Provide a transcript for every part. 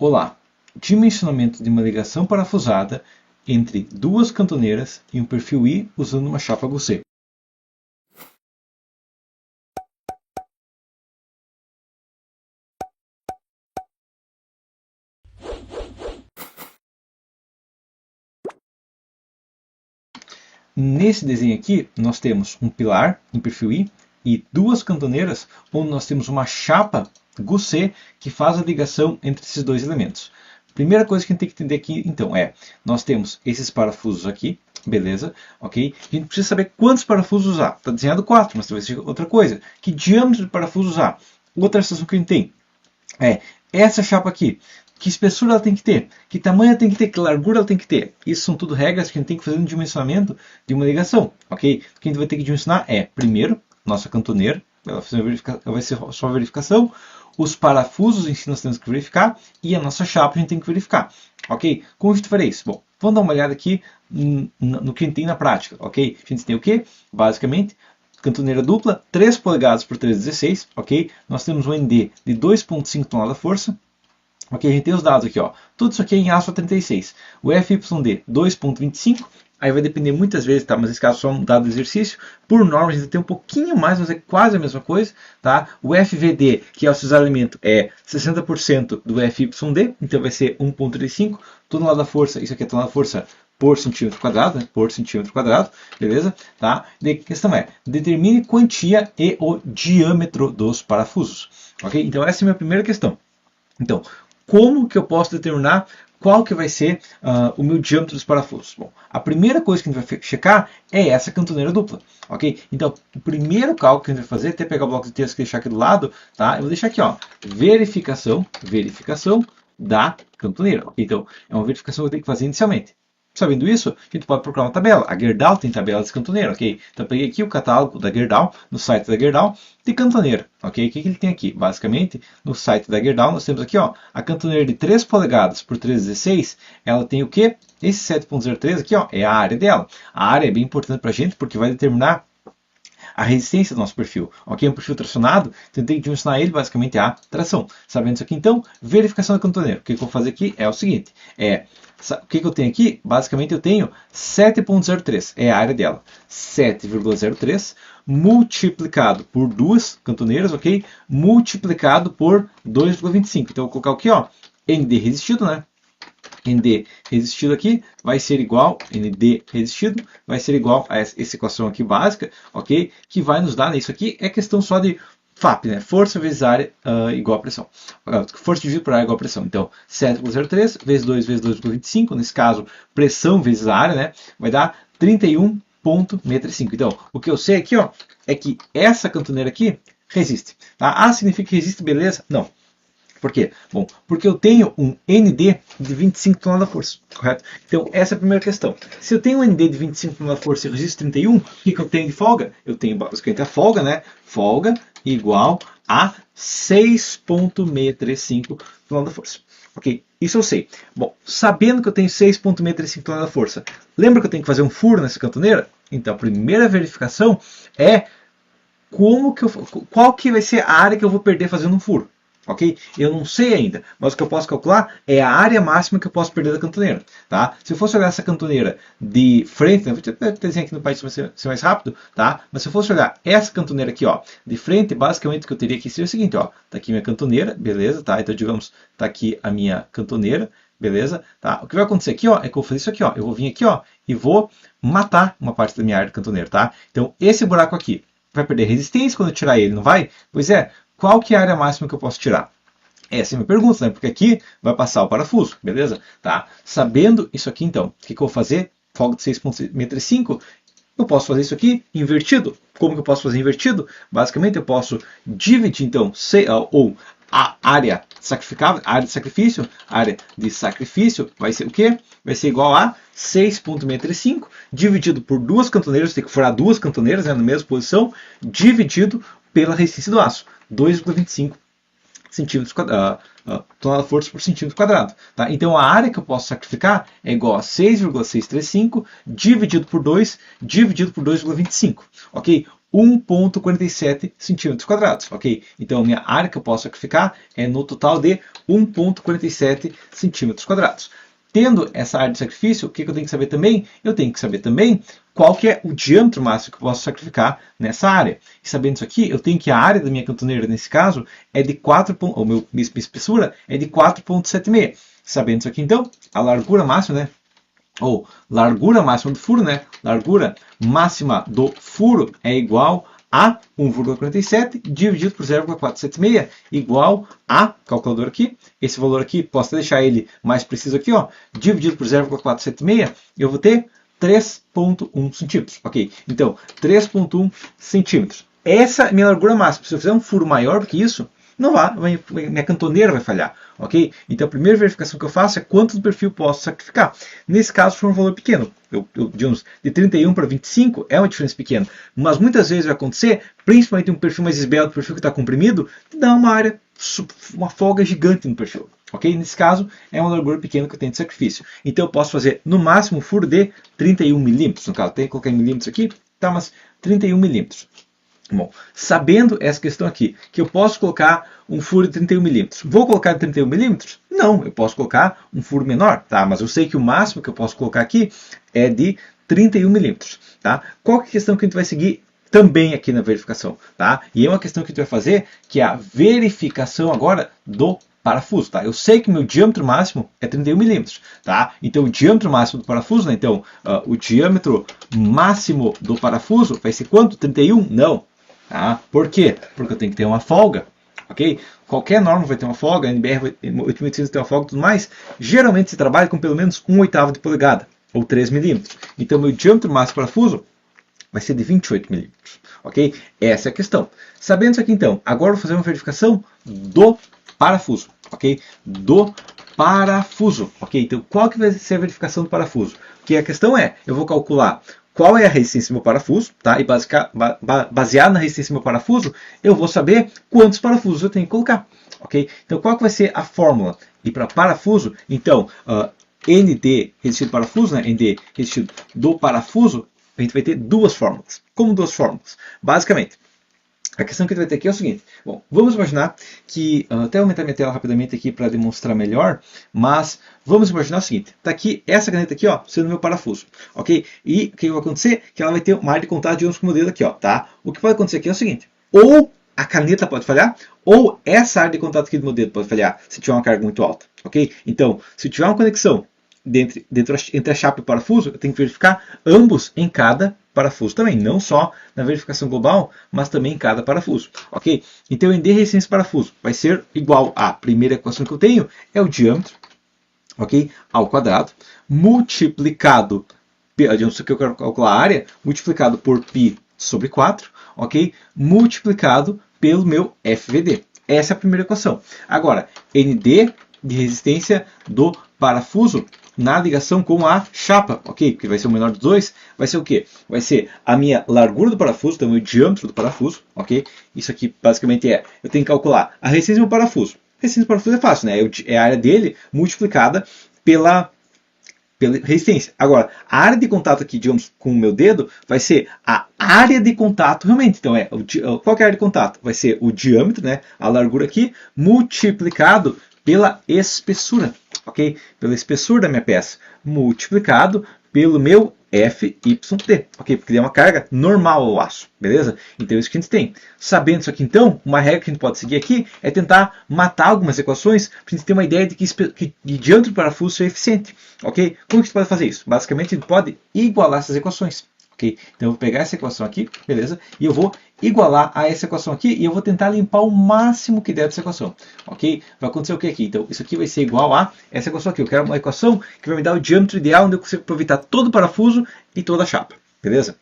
Olá! Dimensionamento de uma ligação parafusada entre duas cantoneiras e um perfil I usando uma chapa Goussé. Nesse desenho aqui, nós temos um pilar em perfil I e duas cantoneiras, onde nós temos uma chapa Goussé que faz a ligação entre esses dois elementos. Primeira coisa que a gente tem que entender aqui, então, nós temos esses parafusos aqui, beleza, ok? A gente precisa saber quantos parafusos usar. Está desenhado 4, mas talvez seja outra coisa. Que diâmetro de parafuso usar? Outra situação que a gente tem é essa chapa aqui. Que espessura ela tem que ter? Que tamanho ela tem que ter? Que largura ela tem que ter? Isso são tudo regras que a gente tem que fazer no dimensionamento de uma ligação, ok? O que a gente vai ter que dimensionar é, primeiro, nossa cantoneira, vai ser só verificação, os parafusos em si nós temos que verificar, e a nossa chapa a gente tem que verificar, ok? Como a gente faria isso? Bom, vamos dar uma olhada aqui no que a gente tem na prática, ok? A gente tem o que? Basicamente, cantoneira dupla, 3 polegadas por 3,16, ok? Nós temos um ND de 2,5 tonelada-força. Ok, a gente tem os dados aqui, ó. Tudo isso aqui é em ASA 36. O FYD 2.25, aí vai depender muitas vezes, tá? Mas nesse caso só um dado de exercício. Por norma a gente tem um pouquinho mais, mas é quase a mesma coisa, tá? O FVD, que é o cisalhamento, é 60% do FYD, então vai ser 1.35. Tonelada força, isso aqui é tonelada força por centímetro quadrado, né? Por centímetro quadrado, beleza? Tá? A questão é, determine quantia e o diâmetro dos parafusos. Ok? Então essa é a minha primeira questão. Então, como que eu posso determinar qual que vai ser o meu diâmetro dos parafusos? Bom, a primeira coisa que a gente vai checar é essa cantoneira dupla, ok? Então, o primeiro cálculo que a gente vai fazer, até pegar o bloco de texto e deixar aqui do lado, tá? Eu vou deixar aqui, ó, verificação da cantoneira. Então, é uma verificação que eu tenho que fazer inicialmente. Sabendo isso, a gente pode procurar uma tabela. A Gerdau tem tabela de cantoneira, ok? Então eu peguei aqui o catálogo da Gerdau, no site da Gerdau, de cantoneira, ok? O que ele tem aqui? Basicamente, no site da Gerdau, nós temos aqui, ó, a cantoneira de 3 polegadas por 3,16, ela tem o quê? Esse 7.03 aqui, ó, é a área dela. A área é bem importante para a gente, porque vai determinar a resistência do nosso perfil. Ok? Um perfil tracionado, então tem que dimensionar ele basicamente a tração. Sabendo isso aqui, então, verificação da cantoneira. O que eu vou fazer aqui é o seguinte, o que eu tenho aqui? Basicamente eu tenho 7.03, é a área dela. 7,03 multiplicado por duas cantoneiras, ok? Multiplicado por 2,25. Então eu vou colocar aqui, ó, ND resistido, né? ND resistido aqui vai ser igual, ND resistido vai ser igual a essa equação aqui básica, ok? Que vai nos dar, né? Isso aqui é questão só de FAP, né? Força vezes área igual a pressão. Força dividido por área igual a pressão. Então, 7,03 vezes 2 vezes 2,25, nesse caso, pressão vezes a área, né? Vai dar 31,65. Então, o que eu sei aqui, ó, é que essa cantoneira aqui resiste. Tá? Ah, significa que resiste, beleza? Não. Por quê? Bom, porque eu tenho um ND de 25 toneladas-força, correto? Então, essa é a primeira questão. Se eu tenho um ND de 25 toneladas-força e resiste 31, o que eu tenho de folga? Eu tenho basicamente a folga, né? Folga igual a 6,635 toneladas-força. Ok? Isso eu sei. Bom, sabendo que eu tenho 6,635 toneladas-força, lembra que eu tenho que fazer um furo nessa cantoneira? Então, a primeira verificação é qual que vai ser a área que eu vou perder fazendo um furo. Ok? Eu não sei ainda, mas o que eu posso calcular é a área máxima que eu posso perder da cantoneira. Tá? Se eu fosse olhar essa cantoneira de frente, né, vou desenhar aqui no país para ser mais rápido, tá? Mas se eu fosse olhar essa cantoneira aqui, ó, de frente, basicamente o que eu teria que ser o seguinte, ó, tá aqui minha cantoneira, beleza, tá? Então digamos, tá aqui a minha cantoneira, beleza? Tá? O que vai acontecer aqui, ó, é que eu vou fazer isso aqui, ó, eu vou vir aqui, ó, e vou matar uma parte da minha área de cantoneira, tá? Então esse buraco aqui vai perder resistência quando eu tirar ele, não vai? Pois é. Qual que é a área máxima que eu posso tirar? Essa é a minha pergunta, né? Porque aqui vai passar o parafuso, beleza? Tá? Sabendo isso aqui, então, o que eu vou fazer? Folga de 6,635. Eu posso fazer isso aqui invertido. Como que eu posso fazer invertido? Basicamente, eu posso dividir, então, a área sacrificável, área de sacrifício vai ser o quê? Vai ser igual a 6,635 dividido por duas cantoneiras, tem que furar duas cantoneiras, né, na mesma posição, dividido pela resistência do aço, 2,25 centímetros tonelada-força por centímetro quadrado. Tá? Então a área que eu posso sacrificar é igual a 6,635 dividido por 2, dividido por 2,25. Ok? 1,47 centímetros quadrados, ok? Então, a minha área que eu posso sacrificar é no total de 1,47 centímetros quadrados. Tendo essa área de sacrifício, o que eu tenho que saber também? Eu tenho que saber também qual que é o diâmetro máximo que eu posso sacrificar nessa área. E sabendo isso aqui, eu tenho que a área da minha cantoneira, nesse caso, é de 4, ou minha espessura é de 4,76. Sabendo isso aqui, então, a largura máxima, né? Ou largura máxima do furo, né? Largura máxima do furo é igual a 1,47 dividido por 0,476 igual a, calculador aqui, esse valor aqui, posso deixar ele mais preciso aqui, ó, dividido por 0,476, eu vou ter 3,1 centímetros, ok? Então, 3,1 centímetros. Essa é a minha largura máxima. Se eu fizer um furo maior do que isso, não vai, minha cantoneira vai falhar, ok? Então a primeira verificação que eu faço é quanto do perfil posso sacrificar. Nesse caso foi um valor pequeno, digamos, de 31 para 25 é uma diferença pequena, mas muitas vezes vai acontecer, principalmente um perfil mais esbelto, um perfil que está comprimido, dá uma área, uma folga gigante no perfil, ok? Nesse caso é uma largura pequena que eu tenho de sacrifício. Então eu posso fazer no máximo um furo de 31 milímetros, no caso, tem que colocar em milímetros aqui, tá, mas 31 milímetros. Bom, sabendo essa questão aqui, que eu posso colocar um furo de 31 milímetros. Vou colocar de 31 milímetros? Não, eu posso colocar um furo menor, tá? Mas eu sei que o máximo que eu posso colocar aqui é de 31 milímetros, tá? Qual que é a questão que a gente vai seguir também aqui na verificação, tá? E é uma questão que a gente vai fazer, que é a verificação agora do parafuso, tá? Eu sei que meu diâmetro máximo é 31 milímetros, tá? Então o diâmetro máximo do parafuso, né? Então o diâmetro máximo do parafuso vai ser quanto? 31? Não. Tá? Por quê? Porque eu tenho que ter uma folga, ok? Qualquer norma vai ter uma folga, a NBR 8600 tem uma folga e tudo mais. Geralmente se trabalha com pelo menos 1/8 de polegada, ou 3 milímetros. Então meu diâmetro máximo do parafuso vai ser de 28 milímetros, ok? Essa é a questão. Sabendo isso aqui então, agora eu vou fazer uma verificação do parafuso, ok? Do parafuso, ok? Então qual que vai ser a verificação do parafuso? Porque a questão é, eu vou calcular qual é a resistência do meu parafuso, tá? E baseado na resistência do meu parafuso, eu vou saber quantos parafusos eu tenho que colocar, ok? Então, qual que vai ser a fórmula? E para parafuso, então, ND resistido do parafuso, né? ND resistido do parafuso, a gente vai ter duas fórmulas. Como duas fórmulas? Basicamente, a questão que a gente vai ter aqui é o seguinte. Bom, vamos imaginar que, até aumentar minha tela rapidamente aqui para demonstrar melhor, mas vamos imaginar o seguinte. Está aqui, essa caneta aqui, ó, sendo meu parafuso, ok? E o que vai acontecer? Que ela vai ter uma área de contato, digamos, com o dedo aqui, ó, tá? O que pode acontecer aqui é o seguinte. Ou a caneta pode falhar, ou essa área de contato aqui do meu dedo pode falhar, se tiver uma carga muito alta, ok? Então, se tiver uma conexão entre a chapa e o parafuso, eu tenho que verificar ambos em cada parafuso também, não só na verificação global, mas também em cada parafuso, ok? Então, ND resistência do parafuso vai ser igual à primeira equação que eu tenho, é o diâmetro, ok? Ao quadrado, multiplicado, digamos que eu quero calcular a área, multiplicado por π sobre 4, ok? Multiplicado pelo meu FVD. Essa é a primeira equação. Agora, ND de resistência do parafuso na ligação com a chapa, ok? Que vai ser o menor dos dois, vai ser o quê? Vai ser a minha largura do parafuso, então o meu diâmetro do parafuso, ok? Isso aqui basicamente eu tenho que calcular a resistência do parafuso. A resistência do parafuso é fácil, né? É a área dele multiplicada pela resistência. Agora, a área de contato aqui, digamos, com o meu dedo, vai ser a área de contato realmente. Então, qual que é a área de contato? Vai ser o diâmetro, né? A largura aqui, multiplicado pela espessura, ok? Pela espessura da minha peça, multiplicado pelo meu FYD, ok? Porque é uma carga normal ao aço, beleza? Então é isso que a gente tem. Sabendo isso aqui então, uma regra que a gente pode seguir aqui é tentar matar algumas equações para a gente ter uma ideia de que diâmetro do parafuso seja eficiente, ok? Como que a gente pode fazer isso? Basicamente a gente pode igualar essas equações, ok? Então eu vou pegar essa equação aqui, beleza? E eu vou igualar a essa equação aqui e eu vou tentar limpar o máximo que der dessa equação, ok? Vai acontecer o que aqui? Então isso aqui vai ser igual a essa equação aqui. Eu quero uma equação que vai me dar o diâmetro ideal onde eu consigo aproveitar todo o parafuso e toda a chapa, beleza?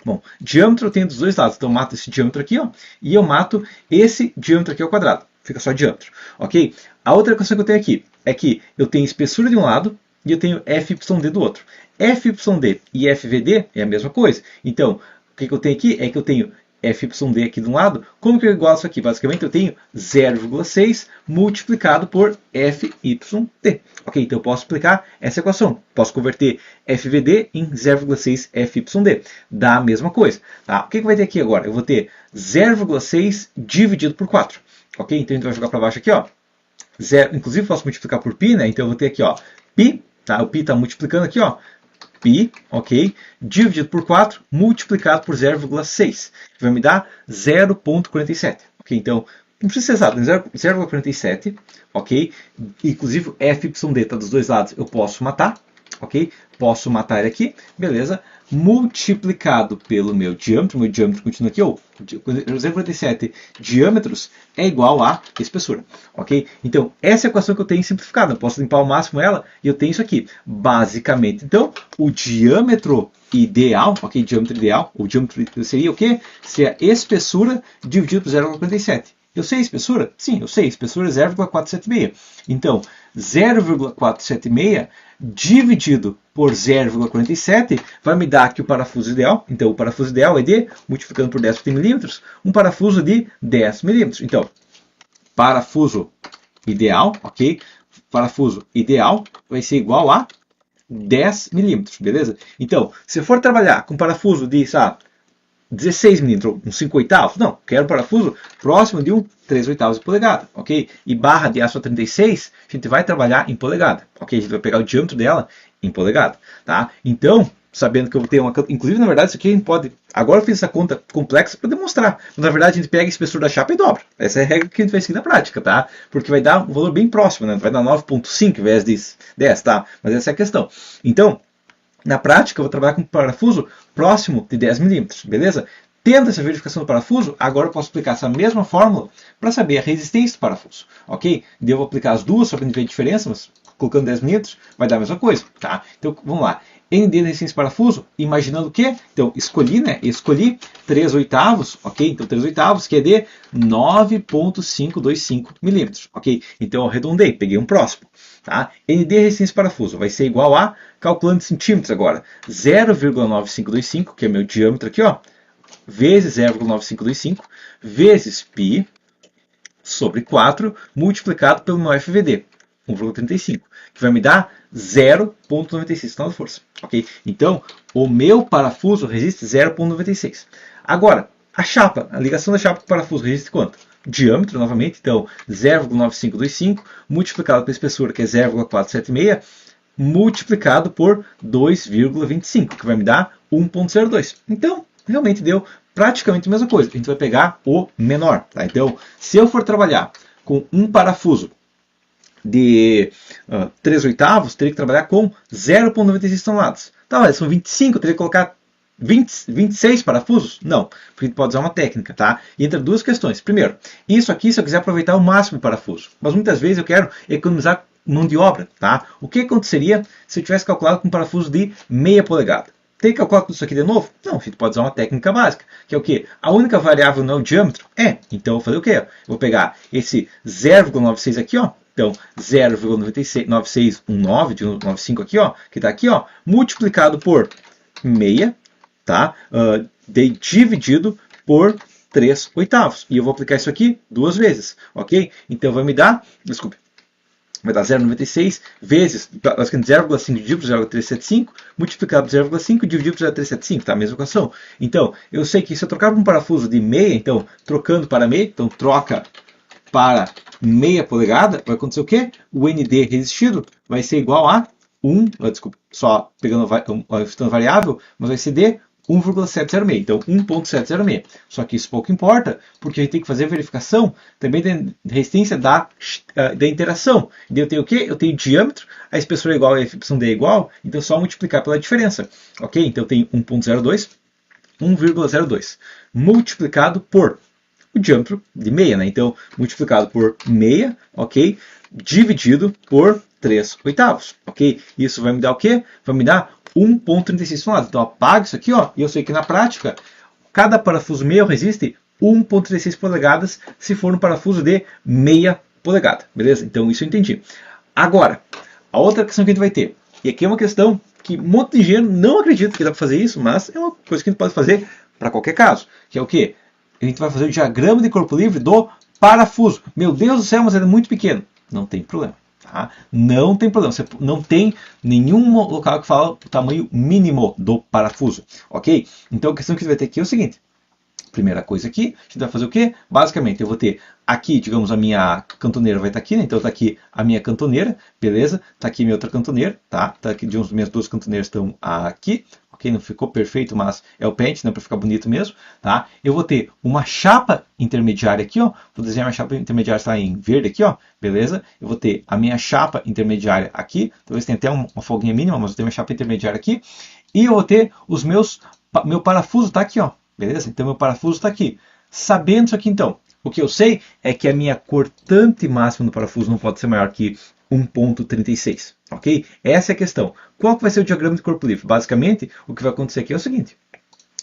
Bom, diâmetro eu tenho dos dois lados, então eu mato esse diâmetro aqui, ó, e eu mato esse diâmetro aqui ao quadrado, fica só diâmetro, ok? A outra equação que eu tenho aqui é que eu tenho espessura de um lado e eu tenho FYD do outro. FYD e FVD é a mesma coisa, então o que eu tenho aqui é que eu tenho FYD aqui de um lado, como que eu igualo isso aqui? Basicamente eu tenho 0,6 multiplicado por FYD. Ok, então eu posso aplicar essa equação. Posso converter FVD em 0,6 FYD. Dá a mesma coisa. Tá? O que vai ter aqui agora? Eu vou ter 0,6 dividido por 4. Ok, então a gente vai jogar para baixo aqui, ó. Inclusive posso multiplicar por π, né? Então eu vou ter aqui, ó, π, tá? O π está multiplicando aqui, ó. π, ok, dividido por 4, multiplicado por 0,6, vai me dar 0,47, ok, então, não precisa ser exato, 0,47, ok, inclusive o FYD está dos dois lados, eu posso matar, ok, posso matar ele aqui, beleza, multiplicado pelo meu diâmetro continua aqui, 0,47 diâmetros é igual a espessura, ok? Então, essa é a equação que eu tenho simplificada, eu posso limpar ao máximo ela e eu tenho isso aqui. Basicamente, então, o diâmetro ideal, ok? Diâmetro ideal, o diâmetro seria o quê? Seria a espessura dividido por 0,47. Eu sei a espessura? Sim, eu sei. A espessura é 0,476. Então, 0,476 dividido por 0,47 vai me dar aqui o parafuso ideal. Então, o parafuso ideal é de, multiplicando por 10 milímetros, um parafuso de 10 milímetros. Então, parafuso ideal, ok? Parafuso ideal vai ser igual a 10 milímetros, beleza? Então, se eu for trabalhar com parafuso de, sabe, 16 milímetros, um 5/8, não, quero parafuso próximo de um 3/8 de polegada, ok? E barra de aço 36, a gente vai trabalhar em polegada, ok? A gente vai pegar o diâmetro dela em polegada, tá? Então, sabendo que eu vou ter uma... Inclusive, na verdade, isso aqui a gente pode... Agora eu fiz essa conta complexa para demonstrar. Mas, na verdade, a gente pega a espessura da chapa e dobra. Essa é a regra que a gente vai seguir na prática, tá? Porque vai dar um valor bem próximo, né? Vai dar 9,5 ao invés de 10, tá? Mas essa é a questão. Então, na prática, eu vou trabalhar com um parafuso próximo de 10 milímetros, beleza? Tendo essa verificação do parafuso, agora eu posso aplicar essa mesma fórmula para saber a resistência do parafuso, ok? E eu vou aplicar as duas só para a gente ver a diferença, mas colocando 10 milímetros vai dar a mesma coisa, tá? Então, vamos lá. ND da resistência do parafuso, imaginando o quê? Então, escolhi 3/8, ok? Então, 3/8, que é de 9,525 milímetros, ok? Então, eu arredondei, peguei um próximo. Tá? ND resistência do parafuso vai ser igual a, calculando em centímetros agora, 0,9525, que é meu diâmetro aqui, ó, vezes 0,9525, vezes π sobre 4, multiplicado pelo meu FVD, 1,35, que vai me dar 0,96 toneladas de força. Okay? Então, o meu parafuso resiste 0,96. Agora, a chapa, a ligação da chapa com o parafuso resiste quanto? Diâmetro, novamente, então 0,9525 multiplicado pela espessura, que é 0,476, multiplicado por 2,25, que vai me dar 1,02. Então, realmente deu praticamente a mesma coisa. A gente vai pegar o menor. Tá? Então, se eu for trabalhar com um parafuso de 3/8, teria que trabalhar com 0,96 toneladas. Tá, são 25, eu teria que colocar 26 parafusos? Não, porque a gente pode usar uma técnica, tá? E entra duas questões. Primeiro, isso aqui se eu quiser aproveitar o máximo de parafuso. Mas muitas vezes eu quero economizar mão de obra, tá? O que aconteceria se eu tivesse calculado com um parafuso de meia polegada? Tem que calcular tudo isso aqui de novo? Não, a gente pode usar uma técnica básica, que é o quê? A única variável não é o diâmetro? Então eu vou fazer o quê? Eu vou pegar esse 0,96 aqui, ó. Então, 0,9619 de 95 aqui, ó, que está aqui, ó, multiplicado por meia, tá? Dividido por 3/8. E eu vou aplicar isso aqui duas vezes, ok? Então vai me dar, desculpe, vai dar 0,96 vezes 0,5 dividido por 0,375, multiplicado por 0,5 dividido por 0,375, tá? A mesma equação. Então, eu sei que se eu trocar por um parafuso de meia, então, trocando para meia, então troca para meia polegada, vai acontecer o quê? O ND resistido vai ser igual a 1, desculpa, só pegando a variável, mas vai ser de 1,706, então 1,706. Só que isso pouco importa, porque a gente tem que fazer a verificação também da resistência da interação. E eu tenho o quê? Eu tenho diâmetro, a espessura é igual, a FYD é igual, então é só multiplicar pela diferença. Ok? Então eu tenho 1,02, 1,02, multiplicado por o diâmetro de meia, né? Então, multiplicado por meia, ok? Dividido por 3/8, ok? Isso vai me dar o quê? Vai me dar 1,36 toneladas. Então, eu apago isso aqui, ó, e eu sei que na prática, cada parafuso meu resiste 1,36 polegadas se for um parafuso de meia polegada, beleza? Então, isso eu entendi. Agora, a outra questão que a gente vai ter, e aqui é uma questão que um monte de engenheiro não acredita que dá para fazer isso, mas é uma coisa que a gente pode fazer para qualquer caso, que é o quê? a gente vai fazer o diagrama de corpo livre do parafuso. Meu Deus do céu, mas ele é muito pequeno. Não tem problema. Tá? Não tem problema. Você não tem nenhum local que fala o tamanho mínimo do parafuso. Ok? Então a questão que você vai ter aqui é o seguinte. Primeira coisa aqui, a gente vai fazer o quê? Basicamente, eu vou ter aqui, digamos, a minha cantoneira vai estar aqui, né? Então está aqui a minha cantoneira, beleza? Está aqui minha outra cantoneira, tá? Tá aqui, digamos, minhas duas cantoneiras estão aqui, ok? Não ficou perfeito, mas é o pente, né? Para ficar bonito mesmo, tá? Eu vou ter uma chapa intermediária aqui, ó. Vou desenhar minha chapa intermediária, está em verde aqui, ó, beleza? Eu vou ter a minha chapa intermediária aqui, talvez tenha até uma folguinha mínima, mas eu tenho minha chapa intermediária aqui, e eu vou ter meu parafuso tá aqui, ó. Beleza? Então, meu parafuso está aqui. Sabendo isso aqui, então, o que eu sei é que a minha cortante máxima do parafuso não pode ser maior que 1,36. Ok? Essa é a questão. Qual que vai ser o diagrama de corpo livre? Basicamente, o que vai acontecer aqui é o seguinte.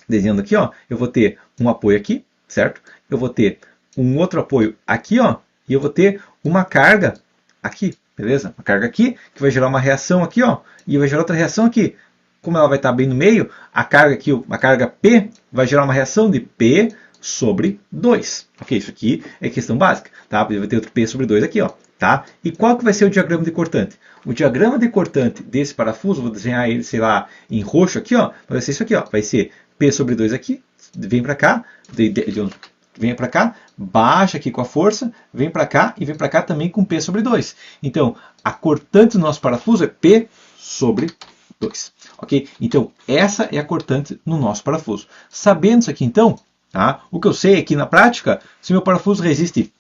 Desenhando aqui, ó, eu vou ter um apoio aqui, certo? Eu vou ter um outro apoio aqui, ó, e eu vou ter uma carga aqui, beleza? Uma carga aqui, que vai gerar uma reação aqui, ó, e vai gerar outra reação aqui. Como ela vai estar bem no meio, a carga aqui, a carga P, vai gerar uma reação de P sobre 2. Ok, isso aqui é questão básica, tá? Vai ter outro P sobre 2 aqui, ó, tá? E qual que vai ser o diagrama de cortante? O diagrama de cortante desse parafuso, vou desenhar ele, sei lá, em roxo aqui, ó, vai ser isso aqui, ó, vai ser P sobre 2 aqui, vem para cá, vem para cá, baixa aqui com a força, vem para cá e vem para cá também com P sobre 2. Então, a cortante do nosso parafuso é P sobre 2. Ok? Então, essa é a cortante no nosso parafuso. Sabendo isso aqui, então, tá? O que eu sei é que, na prática, se meu parafuso resiste,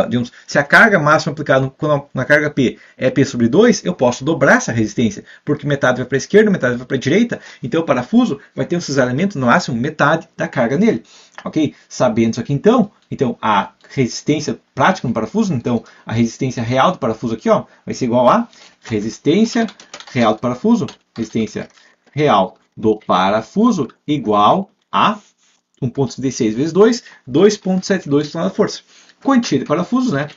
digamos, se a carga máxima aplicada na carga P é P sobre 2, eu posso dobrar essa resistência, porque metade vai para a esquerda, metade vai para a direita, então o parafuso vai ter um cisalhamento no máximo metade da carga nele. Ok? Sabendo isso aqui, então a resistência prática no parafuso, então a resistência real do parafuso aqui, ó, vai ser igual a resistência real do parafuso, resistência real do parafuso igual a 1,36 vezes 2, 2,72 toneladas-força. Quantia de parafusos, né?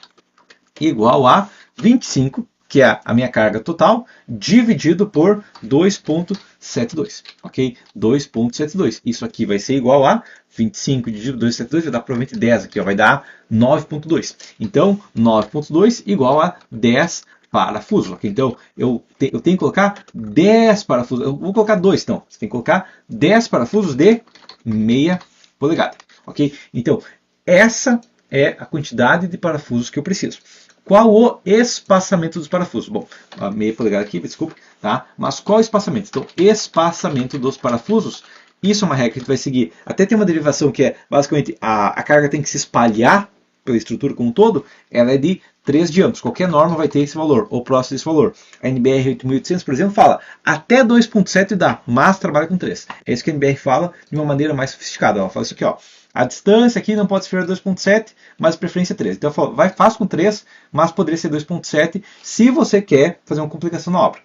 Igual a 25, que é a minha carga total, dividido por 2,72. Ok? 2,72. Isso aqui vai ser igual a 25 dividido por 2,72, vai dar provavelmente 10 aqui, ó, vai dar 9,2. Então, 9,2 igual a 10 parafusos. Okay? Então, eu tenho que colocar 10 parafusos. Eu vou colocar 2, então. Você tem que colocar 10 parafusos de meia polegada. Ok? Então, essa é a quantidade de parafusos que eu preciso. Qual o espaçamento dos parafusos? Bom, a meia polegada aqui, desculpe, tá? Mas qual o espaçamento? Então, espaçamento dos parafusos, isso é uma regra que a gente vai seguir. Até tem uma derivação que é, basicamente, a carga tem que se espalhar pela estrutura como um todo, ela é de 3 diâmetros. Qualquer norma vai ter esse valor, ou próximo desse valor. A NBR 8800, por exemplo, fala até 2,7 dá, mas trabalha com 3. É isso que a NBR fala de uma maneira mais sofisticada. Ela fala isso aqui, ó. A distância aqui não pode ser 2,7, mas preferência 3. Então, eu falo, faz com 3, mas poderia ser 2,7 se você quer fazer uma complicação na obra.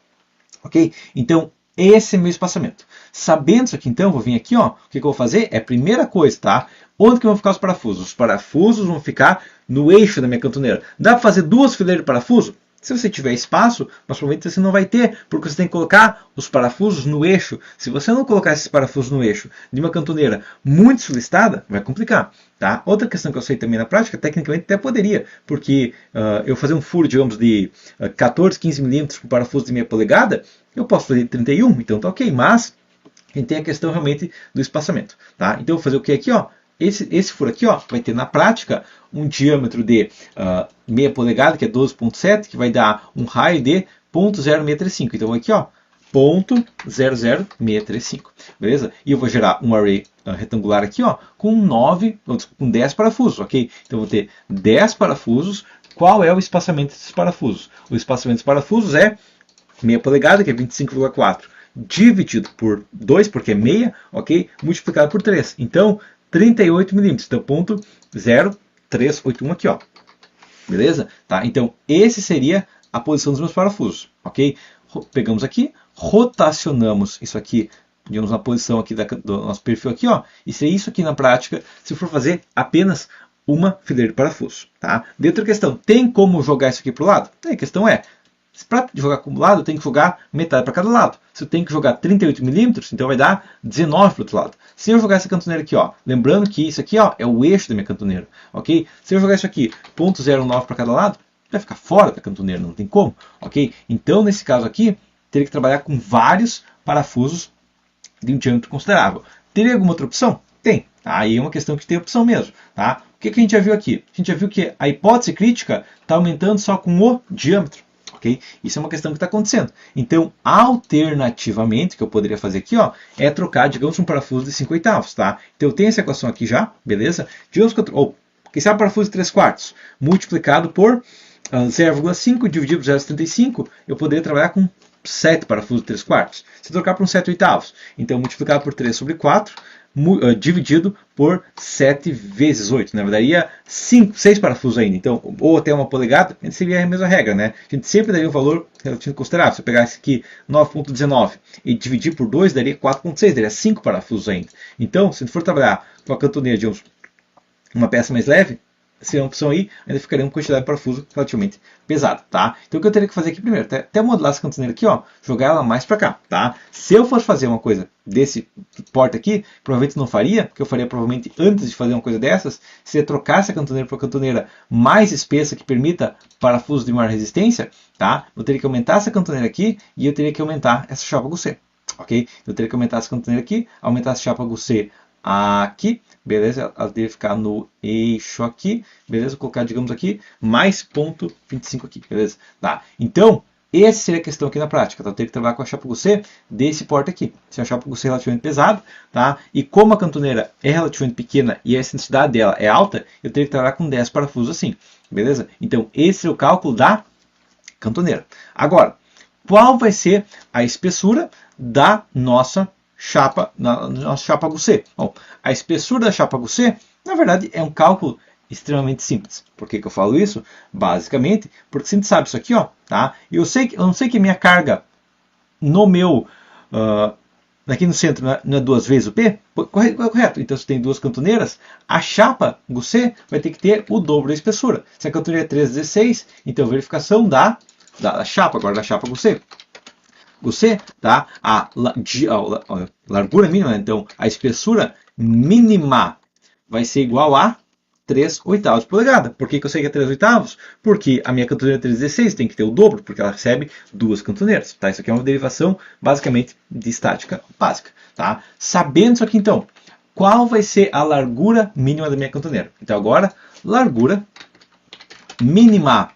Ok? Então, esse é meu espaçamento. Sabendo isso aqui, então, vou vir aqui, ó. O que eu vou fazer é, primeira coisa, tá? Onde que vão ficar os parafusos? Os parafusos vão ficar no eixo da minha cantoneira. Dá para fazer 2 fileiras de parafuso? Se você tiver espaço, mas provavelmente você não vai ter, porque você tem que colocar os parafusos no eixo. Se você não colocar esses parafusos no eixo de uma cantoneira muito solicitada, vai complicar. Tá? Outra questão que eu sei também na prática, tecnicamente até poderia, porque eu fazer um furo, digamos, de 14, 15 milímetros com parafuso de meia polegada, eu posso fazer 31, então tá ok, mas a gente tem a questão realmente do espaçamento. Tá? Então eu vou fazer o que aqui, ó? Esse furo aqui, ó, vai ter na prática um diâmetro de meia polegada, que é 12,7, que vai dar um raio de 0,0635. Então aqui, ó, 0,00635. Beleza? E eu vou gerar um array retangular aqui, ó, com 10 parafusos, ok? Então eu vou ter 10 parafusos. Qual é o espaçamento desses parafusos? O espaçamento dos parafusos é meia polegada, que é 25,4, dividido por 2, porque é meia, ok? Multiplicado por 3. Então, 38 milímetros, então 0,381 aqui, ó. Beleza? Tá? Então, esse seria a posição dos meus parafusos, ok? Pegamos aqui, rotacionamos isso aqui, digamos, na posição aqui do nosso perfil aqui, ó. E se é isso aqui na prática, se for fazer apenas uma fileira de parafuso, tá? De outra questão, tem como jogar isso aqui para o lado? A questão é, Para jogar acumulado, eu tenho que jogar metade para cada lado. Se eu tenho que jogar 38 milímetros, então vai dar 19 para o outro lado. Se eu jogar essa cantoneira aqui, ó, lembrando que isso aqui, ó, é o eixo da minha cantoneira, ok? Se eu jogar isso aqui, 0,09 para cada lado, vai ficar fora da cantoneira, não tem como, ok? Então, nesse caso aqui, teria que trabalhar com vários parafusos de um diâmetro considerável. Teria alguma outra opção? Tem. Aí é uma questão que tem opção mesmo. Tá? O que a gente já viu aqui? A gente já viu que a hipótese crítica está aumentando só com o diâmetro. Okay? Isso é uma questão que está acontecendo. Então, alternativamente, o que eu poderia fazer aqui, ó, é trocar, digamos, um parafuso de 5/8. Tá? Então, eu tenho essa equação aqui já, beleza? Digamos que quem sabe parafuso de 3/4 multiplicado por 0,5 dividido por 0,75, eu poderia trabalhar com 7 parafusos de 3/4. Se trocar para um 7/8, então multiplicado por 3/4, dividido por 7 vezes 8, né? Daria 6 parafusos ainda, então, ou até 1 polegada, seria a mesma regra, né? A gente sempre daria um valor relativo considerável. Se eu pegasse aqui 9,19 e dividir por 2, daria 4,6, daria 5 parafusos ainda. Então, se a gente for trabalhar com a cantoneira de uma peça mais leve, seria uma opção aí, ainda ficaria uma quantidade de parafuso relativamente pesada, tá? Então o que eu teria que fazer aqui primeiro, até modelar essa cantoneira aqui, ó, jogar ela mais para cá, tá? Se eu fosse fazer uma coisa desse porte aqui, provavelmente não faria, porque eu faria provavelmente antes de fazer uma coisa dessas, se eu trocasse a cantoneira por uma cantoneira mais espessa que permita parafusos de maior resistência, tá? Eu teria que aumentar essa cantoneira aqui e eu teria que aumentar essa chapa GUC, ok? Eu teria que aumentar essa cantoneira aqui, aumentar essa chapa GUC aqui, beleza? Ela deve ficar no eixo aqui, beleza? Vou colocar, digamos aqui, mais ponto 25 aqui, beleza? Tá. Então, essa seria a questão aqui na prática, tá? Eu teria que trabalhar com a chapa GUC desse porte aqui. Se a chapa GUC é relativamente pesada, tá? E como a cantoneira é relativamente pequena e a excentricidade dela é alta, eu teria que trabalhar com 10 parafusos assim, beleza? Então, esse é o cálculo da cantoneira. Agora, qual vai ser a espessura da nossa chapa GUC? Bom, a espessura da chapa GUC, na verdade, é um cálculo extremamente simples. Por que eu falo isso? Basicamente, porque a gente sabe isso aqui, ó, tá? Eu não sei que a minha carga no meu aqui no centro não é 2 vezes o P? Correto. Então, se tem duas cantoneiras, a chapa GUC vai ter que ter o dobro da espessura. Se a cantoneira é 3,16, então verificação da chapa, agora da chapa GUC. GUC, tá? A largura mínima, então a espessura mínima vai ser igual a 3/8 de polegada. Por que eu sei que é 3/8? Porque a minha cantoneira 3,16 tem que ter o dobro, porque ela recebe duas cantoneiras. Tá? Isso aqui é uma derivação basicamente de estática básica. Tá? Sabendo isso aqui então, qual vai ser a largura mínima da minha cantoneira? Então agora, largura mínima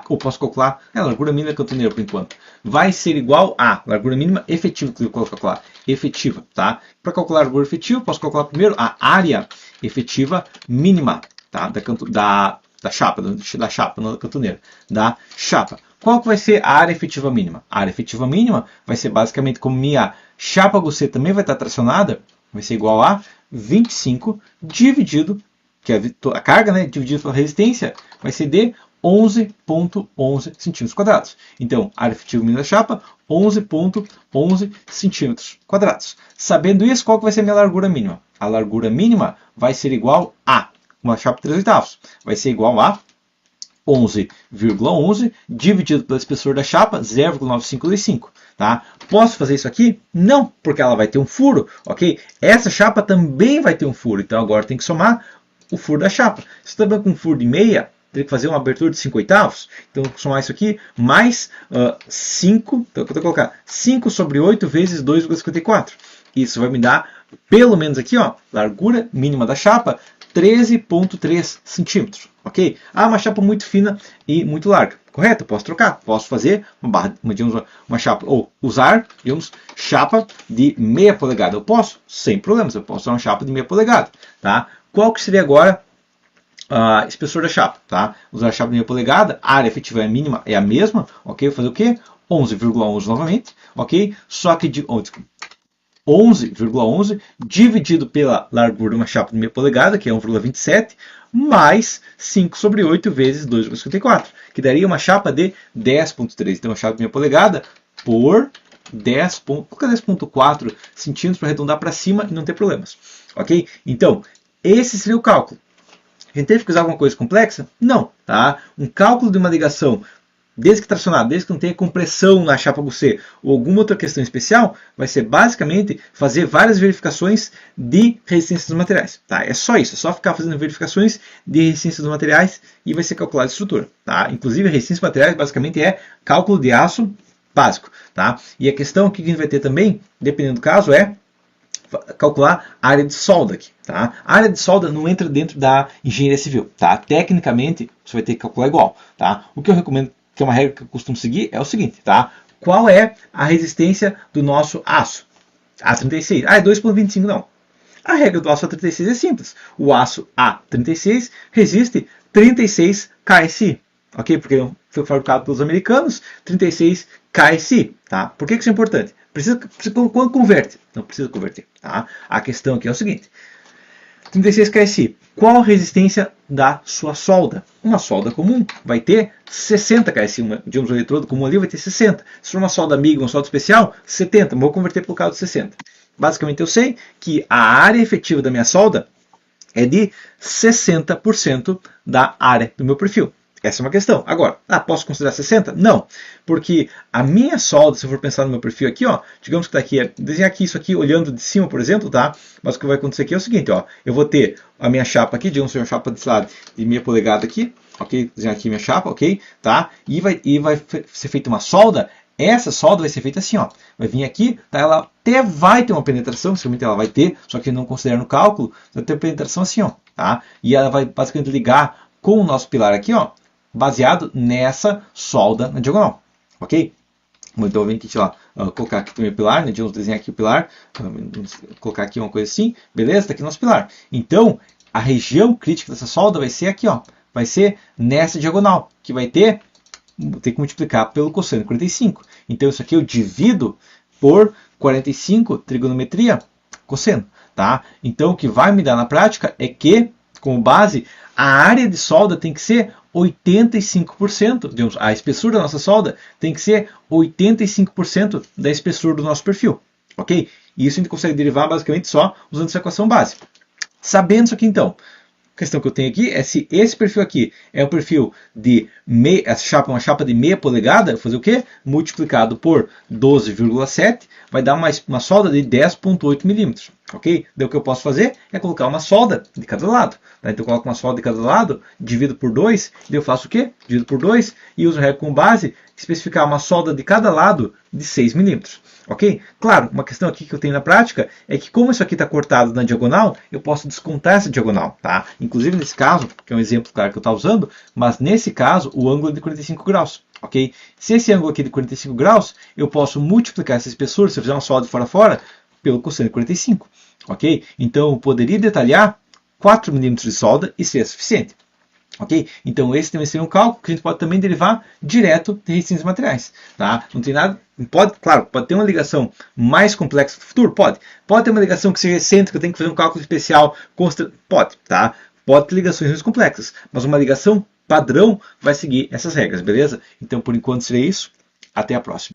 ou posso calcular a largura mínima da cantoneira por enquanto, vai ser igual a largura mínima efetiva, que eu vou calcular, efetiva, tá? Para calcular a largura efetiva, posso calcular primeiro a área efetiva mínima, tá? Da chapa, não da cantoneira, da chapa. Qual que vai ser a área efetiva mínima? A área efetiva mínima vai ser basicamente, como minha chapa GUC também vai estar tracionada, vai ser igual a 25 dividido, que é a carga, né, dividido pela resistência, vai ser de 11,11 centímetros quadrados. Então, área efetiva mínima da chapa, 11,11 centímetros quadrados. Sabendo isso, qual que vai ser a minha largura mínima? A largura mínima vai ser igual a uma chapa 3/8. Vai ser igual a 11,11 dividido pela espessura da chapa, 0,9525. Tá? Posso fazer isso aqui? Não, porque ela vai ter um furo, ok? Essa chapa também vai ter um furo, então agora tem que somar o furo da chapa. Se está com um furo de meia, teria que fazer uma abertura de 5/8. Então, vou somar isso aqui, mais 5, então eu vou colocar 5 sobre 8 vezes 2,54. Isso vai me dar, pelo menos aqui, ó, largura mínima da chapa, 13,3 centímetros. Ok? Uma chapa muito fina e muito larga. Correto? Eu posso trocar. Posso fazer uma chapa, ou usar, digamos, chapa de meia polegada. Eu posso? Sem problemas. Eu posso usar uma chapa de meia polegada. Tá? Qual que seria agora a espessura da chapa? Tá? Usar a chapa de meia polegada, a área efetiva mínima é a mesma. Ok? Vou fazer o quê? 11,11 novamente. Ok? Só que de 11,11 dividido pela largura de uma chapa de meia polegada, que é 1,27, mais 5 sobre 8 vezes 2,54, que daria uma chapa de 10,3. Então, uma chapa de meia polegada por 10,4 centímetros para arredondar para cima e não ter problemas. Ok? Então, esse seria o cálculo. A gente teve que usar alguma coisa complexa? Não. Tá? Um cálculo de uma ligação desde que tracionado, desde que não tenha compressão na chapa GUC ou alguma outra questão especial, vai ser basicamente fazer várias verificações de resistência dos materiais. Tá? É só isso, é só ficar fazendo verificações de resistência dos materiais e vai ser calculada a estrutura. Tá? Inclusive, a resistência dos materiais basicamente é cálculo de aço básico. Tá? E a questão que a gente vai ter também, dependendo do caso, é calcular a área de solda aqui, tá? A área de solda não entra dentro da engenharia civil, tá? Tecnicamente, você vai ter que calcular igual, tá? O que eu recomendo, que é uma regra que eu costumo seguir, é o seguinte, tá? Qual é a resistência do nosso aço? A36. Ah, é 2,25, não. A regra do aço A36 é simples. O aço A36 resiste 36 KSI, ok? Porque foi fabricado pelos americanos, 36 KSI, tá? Por que isso é importante? Quando converte? Não precisa converter. Tá? A questão aqui é o seguinte. 36 KSI. Qual a resistência da sua solda? Uma solda comum vai ter 60 KSI. Digamos, um eletrodo comum ali vai ter 60. Se for uma solda MIG, uma solda especial, 70. Vou converter para o caso de 60. Basicamente eu sei que a área efetiva da minha solda é de 60% da área do meu perfil. Essa é uma questão. Agora, posso considerar 60? Não, porque a minha solda, se eu for pensar no meu perfil aqui, ó, digamos que está aqui, desenhar aqui isso aqui olhando de cima, por exemplo, tá? Mas o que vai acontecer aqui é o seguinte, ó, eu vou ter a minha chapa aqui, digamos que é uma chapa desse lado de meia polegada aqui, ok? Desenhar aqui minha chapa, ok? Tá? E vai ser feita uma solda. Essa solda vai ser feita assim, ó. Vai vir aqui, tá? Ela até vai ter uma penetração, certamente ela vai ter, só que não considera no cálculo, vai ter penetração assim, ó, tá? E ela vai basicamente ligar com o nosso pilar aqui, ó, baseado nessa solda na diagonal, ok? Então eu venho aqui, colocar aqui também o pilar, né? Vamos desenhar aqui o pilar, vamos colocar aqui uma coisa assim, beleza? Está aqui o nosso pilar. Então, a região crítica dessa solda vai ser aqui, ó, vai ser nessa diagonal, que vai ter que multiplicar pelo cosseno de 45. Então isso aqui eu divido por 45, trigonometria, cosseno, tá? Então o que vai me dar na prática é que, como base, a área de solda tem que ser 85%, digamos, a espessura da nossa solda tem que ser 85% da espessura do nosso perfil, ok? E isso a gente consegue derivar basicamente só usando essa equação base. Sabendo isso aqui então, a questão que eu tenho aqui é se esse perfil aqui é um perfil de uma chapa de meia polegada, eu vou fazer o quê? Multiplicado por 12,7, vai dar uma solda de 10,8 milímetros. Ok? Daí o que eu posso fazer é colocar uma solda de cada lado. Tá? Então eu coloco uma solda de cada lado, divido por 2, daí eu faço o quê? Divido por 2 e uso a regra como base, especificar uma solda de cada lado de 6 milímetros. Ok? Claro, uma questão aqui que eu tenho na prática é que como isso aqui está cortado na diagonal, eu posso descontar essa diagonal. Tá? Inclusive nesse caso, que é um exemplo claro que eu estou usando, mas nesse caso o ângulo é de 45 graus. Ok? Se esse ângulo aqui é de 45 graus, eu posso multiplicar essa espessura, se eu fizer uma solda de fora a fora, pelo cosseno de 45. Ok? Então eu poderia detalhar 4 milímetros de solda e seria suficiente. Ok? Então esse também seria um cálculo que a gente pode também derivar direto de resistências materiais. Tá? Não tem nada. Claro, pode ter uma ligação mais complexa no futuro? Pode. Pode ter uma ligação que seja excêntrica, tem que fazer um cálculo especial. Pode. Tá? Pode ter ligações mais complexas. Mas uma ligação padrão vai seguir essas regras, beleza? Então por enquanto seria isso. Até a próxima.